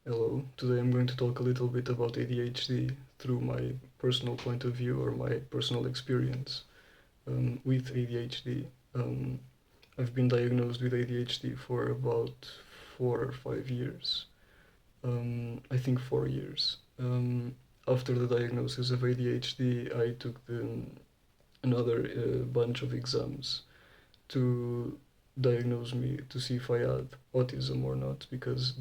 Hello, today I'm going to talk a little bit about ADHD through my personal point of view or my personal experience with ADHD. Um, I've been diagnosed with ADHD for about 4 or 5 years. I think 4 years. After the diagnosis of ADHD, I took another bunch of exams to diagnose me to see if I had autism or not because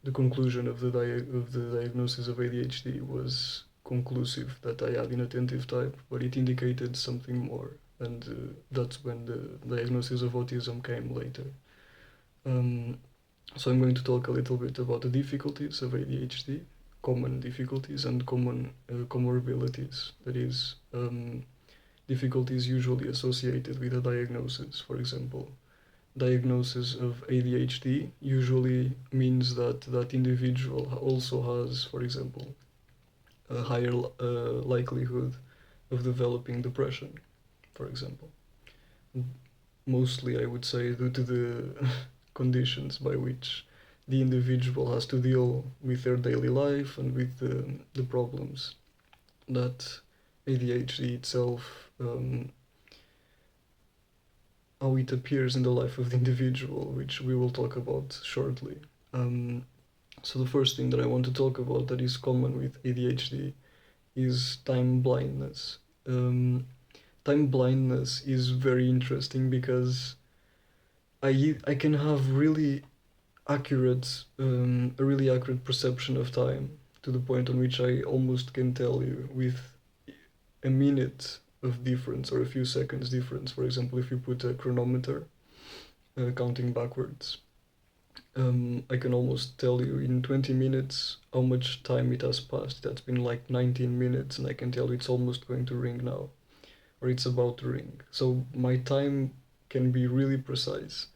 the conclusion of the diagnosis of ADHD was conclusive that I had inattentive type, but it indicated something more, and that's when the diagnosis of autism came later. Um, so I'm going to talk a little bit about the difficulties of ADHD, common difficulties and common comorbidities. That is, difficulties usually associated with a diagnosis. For example, diagnosis of ADHD usually means that that individual also has, for example, a higher likelihood of developing depression, for example. Mostly, I would say, due to the conditions by which the individual has to deal with their daily life and with the problems that ADHD itself, how it appears in the life of the individual, which we will talk about shortly. Um, so the first thing that I want to talk about that is common with ADHD is time blindness. Um, Time blindness is very interesting because I can have a really accurate perception of time to the point on which I almost can tell you with a minute of difference or a few seconds difference. For example, if you put a chronometer counting backwards, I can almost tell you in 20 minutes how much time it has passed. That's been like 19 minutes, and I can tell you it's almost going to ring now, or it's about to ring. So my time can be really precise.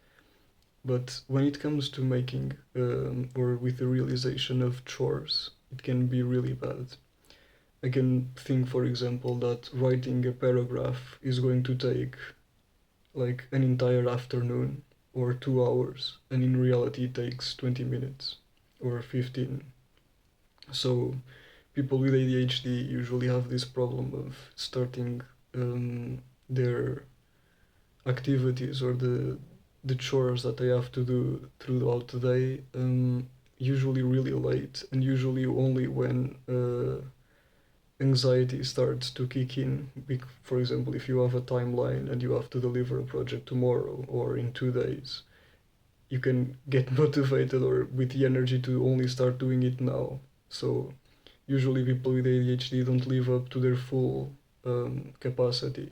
But when it comes to making or with the realization of chores, it can be really bad. I can think, for example, that writing a paragraph is going to take like an entire afternoon or 2 hours, and in reality it takes 20 minutes or 15. So people with ADHD usually have this problem of starting their activities or the chores that they have to do throughout the day, usually really late, and usually only when anxiety starts to kick in. For example, if you have a timeline and you have to deliver a project tomorrow or in 2 days, you can get motivated or with the energy to only start doing it now. So usually people with ADHD don't live up to their full capacity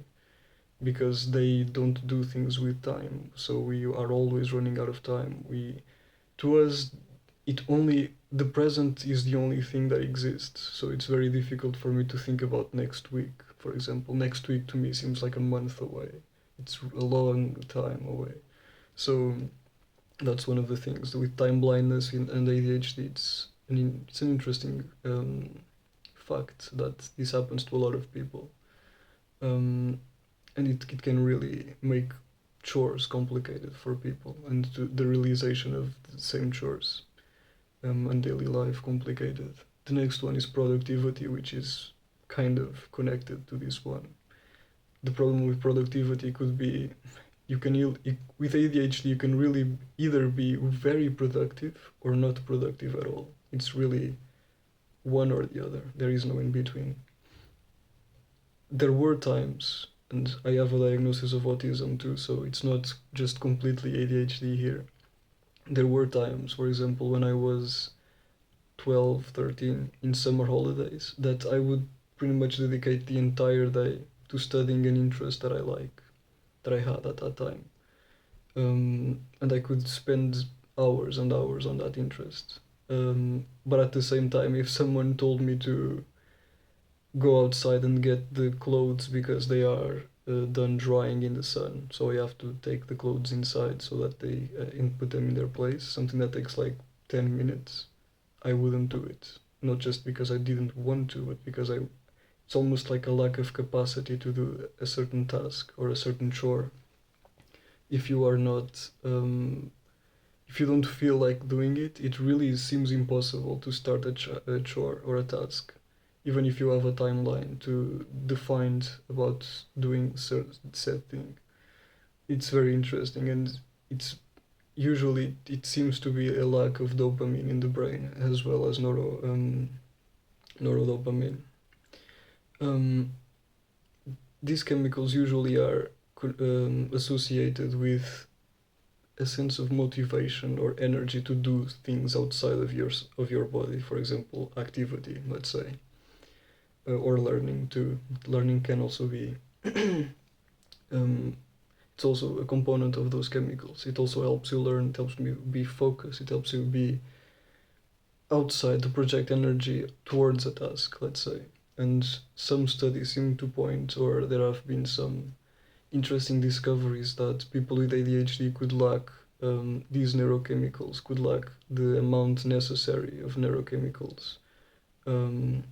because they don't do things with time. So we are always running out of time. To us, it only the present is the only thing that exists. So it's very difficult for me to think about next week. For example, next week to me seems like a month away. It's a long time away. So that's one of the things with time blindness and ADHD. It's an interesting fact that this happens to a lot of people, um, and it can really make chores complicated for people and the realization of the same chores and daily life complicated. The next one is productivity, which is kind of connected to this one. The problem with productivity could be with ADHD you can really either be very productive or not productive at all. It's really one or the other. There is no in between. There were times, and I have a diagnosis of autism too, so it's not just completely ADHD here. There were times, for example, when I was 12, 13 in summer holidays, that I would pretty much dedicate the entire day to studying an interest that I like, that I had at that time. And I could spend hours and hours on that interest. But at the same time, if someone told me to go outside and get the clothes because they are done drying in the sun, so I have to take the clothes inside so that they put them in their place, something that takes like 10 minutes, I wouldn't do it. Not just because I didn't want to, but because it's almost like a lack of capacity to do a certain task or a certain chore if you are not if you don't feel like doing it, it really seems impossible to start a chore or a task, even if you have a timeline to define about doing said thing. It's very interesting, and it's usually it seems to be a lack of dopamine in the brain as well as neurodopamine. Um, these chemicals usually are associated with a sense of motivation or energy to do things outside of your body. For example, activity, let's say, or learning too. Learning can also be. um, it's also a component of those chemicals. It also helps you learn. It helps you be focused. It helps you be outside to project energy towards a task, let's say. And some studies seem to point, or there have been some interesting discoveries that people with ADHD could lack these neurochemicals, could lack the amount necessary of neurochemicals um,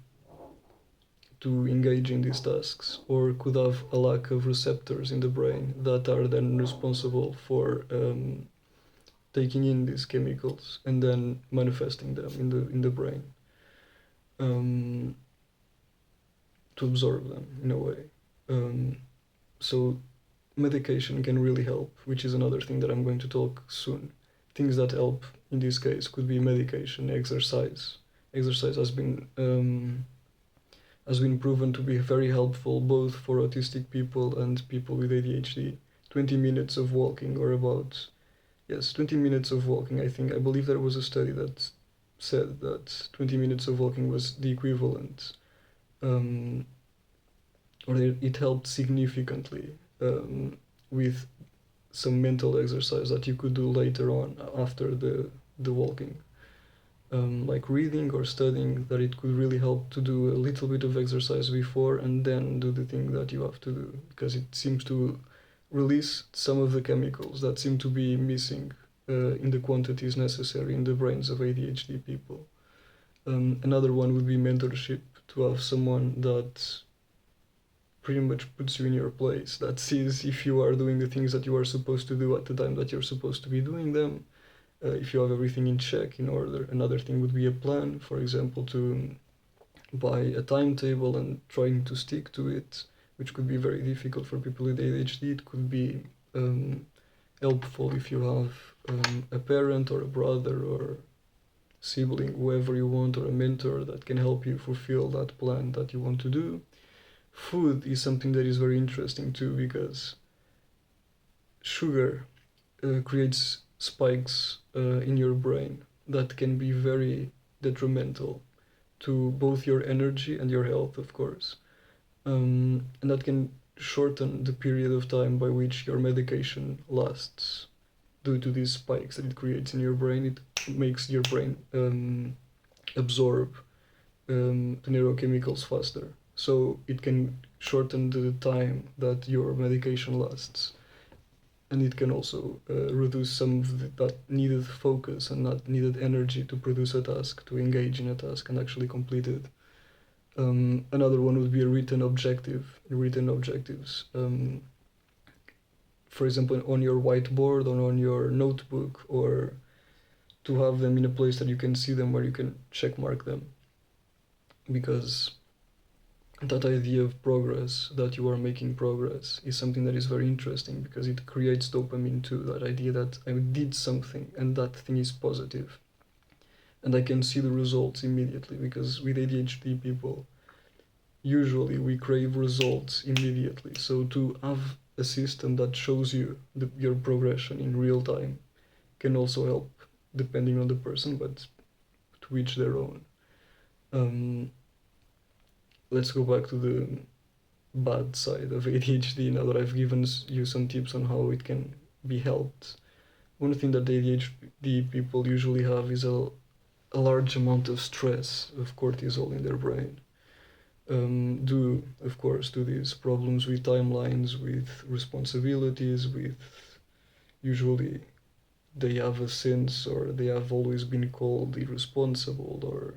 to engage in these tasks, or could have a lack of receptors in the brain that are then responsible for taking in these chemicals and then manifesting them in the brain um, to absorb them in a way. So medication can really help, which is another thing that I'm going to talk soon. Things that help in this case could be medication, exercise. Exercise has been proven to be very helpful both for autistic people and people with ADHD. 20 minutes of walking, or about, yes, 20 minutes of walking. I believe there was a study that said that 20 minutes of walking was the equivalent, um, or it helped significantly with some mental exercise that you could do later on after the walking, like reading or studying, that it could really help to do a little bit of exercise before and then do the thing that you have to do, because it seems to release some of the chemicals that seem to be missing in the quantities necessary in the brains of ADHD people. Another one would be mentorship, to have someone that pretty much puts you in your place, that sees if you are doing the things that you are supposed to do at the time that you're supposed to be doing them, if you have everything in check, in order. Another thing would be a plan, for example, to buy a timetable and trying to stick to it, which could be very difficult for people with ADHD. It could be helpful if you have a parent or a brother or sibling, whoever you want, or a mentor that can help you fulfill that plan that you want to do. Food is something that is very interesting too, because sugar creates spikes in your brain that can be very detrimental to both your energy and your health, of course. And that can shorten the period of time by which your medication lasts. Due to these spikes that it creates in your brain, it makes your brain absorb the neurochemicals faster. So it can shorten the time that your medication lasts. And it can also reduce some of that needed focus and not needed energy to produce a task, to engage in a task and actually complete it. Another one would be a written objective, written objectives. For example, on your whiteboard or on your notebook, or to have them in a place that you can see them, where you can check mark them. Because that idea of progress, that you are making progress, is something that is very interesting, because it creates dopamine too. That idea that I did something and that thing is positive, and I can see the results immediately, because with ADHD people, usually we crave results immediately. So to have a system that shows you your progression in real time can also help, depending on the person, but to each their own. Let's go back to the bad side of ADHD now that I've given you some tips on how it can be helped. One thing that ADHD people usually have is a large amount of stress, of cortisol in their brain. Due, of course, to these problems with timelines, with responsibilities, with usually they have a sense, or they have always been called irresponsible, or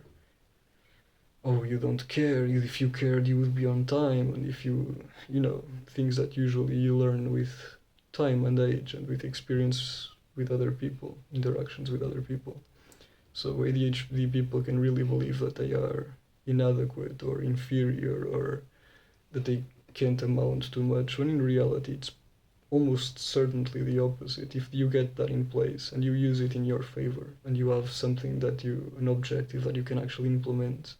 oh, you don't care, if you cared you would be on time, and if you know, things that usually you learn with time and age and with experience with other people, interactions with other people. So ADHD people can really believe that they are inadequate or inferior or that they can't amount to much, when in reality it's almost certainly the opposite. If you get that in place and you use it in your favor and you have something that an objective that you can actually implement,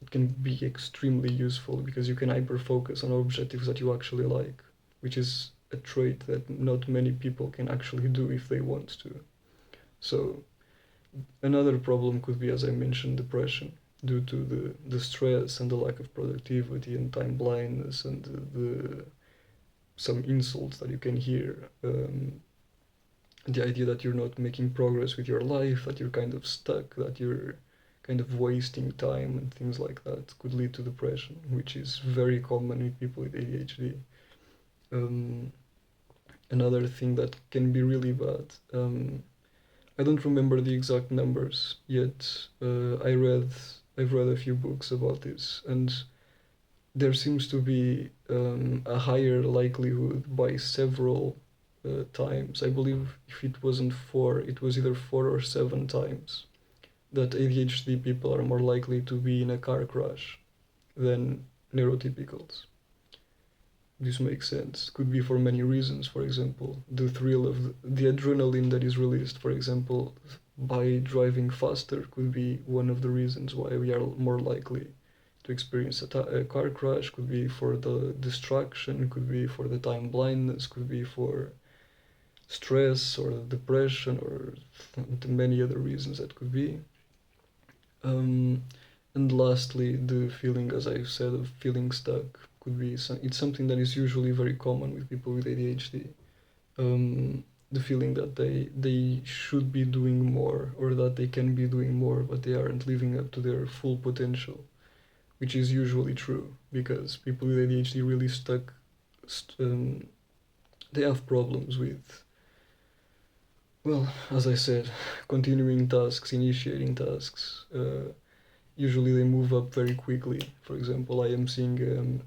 it can be extremely useful because you can hyper focus on objectives that you actually like, which is a trait that not many people can actually do if they want to. So another problem could be, as I mentioned, depression due to the stress and the lack of productivity and time blindness and the some insults that you can hear. The idea that you're not making progress with your life, that you're kind of stuck, that you're kind of wasting time and things like that could lead to depression, which is very common with people with ADHD. Um, Another thing that can be really bad. I don't remember the exact numbers yet. I've read a few books about this, and there seems to be a higher likelihood by several times. I believe if it wasn't four, it was either 4 or 7 times that ADHD people are more likely to be in a car crash than neurotypicals. This makes sense. Could be for many reasons. For example, the thrill of the adrenaline that is released, for example, by driving faster could be one of the reasons why we are more likely to experience a car crash. Could be for the distraction, could be for the time blindness, could be for stress or depression or the many other reasons that could be. Um, and lastly, the feeling, as I've said, of feeling stuck could be it's something that is usually very common with people with ADHD. The feeling that they should be doing more or that they can be doing more, but they aren't living up to their full potential, which is usually true because people with ADHD really stuck. They have problems with, well, as I said, continuing tasks, initiating tasks. Usually they move up very quickly. For example, I am seeing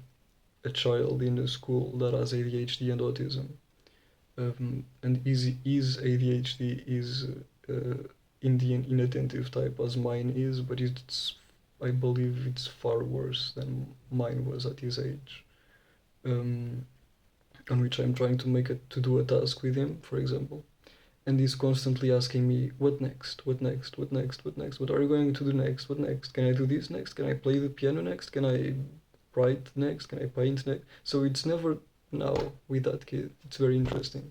a child in a school that has ADHD and autism. And his ADHD is in the inattentive type as mine is, but I believe it's far worse than mine was at his age. Um, on which I'm trying to do a task with him, for example, and he's constantly asking me, "What next? What next? What next? What next? What are you going to do next? What next? Can I do this next? Can I play the piano next? Can I write next? Can I paint next?" So it's never now with that kid. It's very interesting.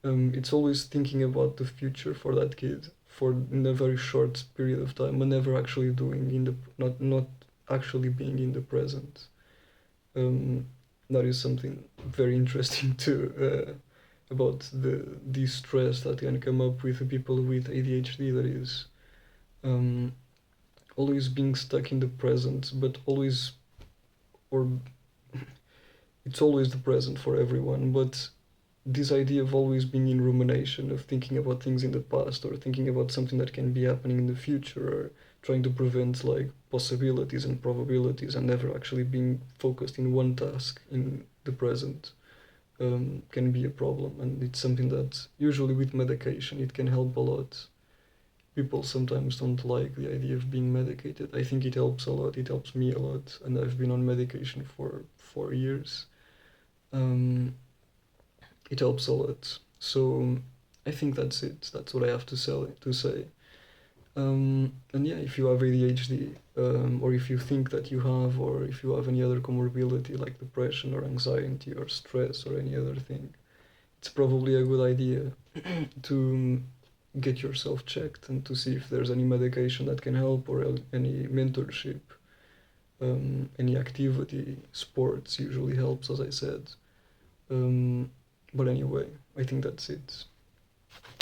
It's always thinking about the future for that kid for in a very short period of time, but never actually doing not actually being in the present. Um, that is something very interesting too about the stress that can come up with people with ADHD. That is um, always being stuck in the present, but always or it's always the present for everyone, but this idea of always being in rumination, of thinking about things in the past or thinking about something that can be happening in the future or trying to prevent like possibilities and probabilities and never actually being focused in one task in the present can be a problem. And it's something that usually with medication it can help a lot. People sometimes don't like the idea of being medicated. I think it helps a lot. It helps me a lot, and I've been on medication for 4 years. Um, it helps a lot. So I think that's it. That's what I have to say. And yeah, if you have ADHD, or if you think that you have, or if you have any other comorbidity like depression or anxiety or stress or any other thing, it's probably a good idea to get yourself checked and to see if there's any medication that can help or any mentorship, any activity. Sports usually helps, as I said. Um, but anyway, I think that's it.